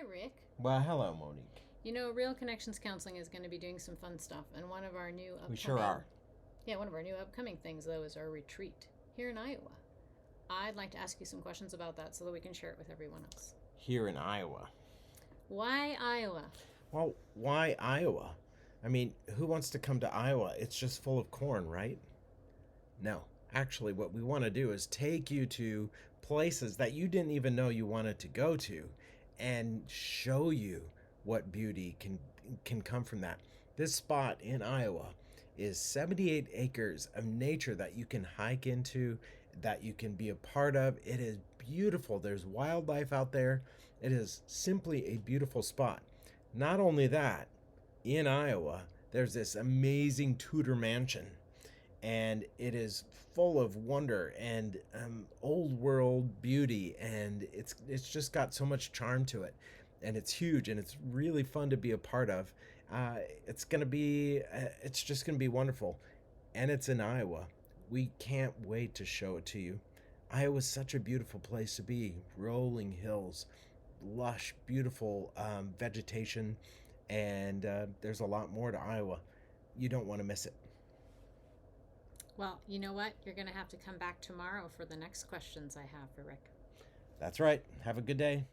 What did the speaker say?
Rick. Well, hello, Monique. You know, Real Connections Counseling is going to be doing some fun stuff, and one of our new upcoming We sure are. one of our new upcoming things though is our retreat here in Iowa. I'd like to ask you some questions about that so that we can share it with everyone else. Here in Iowa. Why Iowa? Well, why Iowa? I mean, who wants to come to Iowa? It's just full of corn, right? No. Actually, what we want to do is take you to places that you didn't even know you wanted to go to and show you what beauty can come from that. This spot in Iowa is 78 acres of nature that you can hike into, that you can be a part of. It is beautiful. There's wildlife out there. It is simply a beautiful spot. Not only that, in Iowa, there's this amazing Tudor mansion, and it is full of wonder and old world beauty, and it's just got so much charm to it, and it's huge, and it's really fun to be a part of. It's just gonna be wonderful, and it's in Iowa. We can't wait to show it to you. Iowa's such a beautiful place to be. Rolling hills, lush, beautiful vegetation, and there's a lot more to Iowa. You don't want to miss it. Well, you know what? You're going to have to come back tomorrow for the next questions I have for Rick. That's right. Have a good day.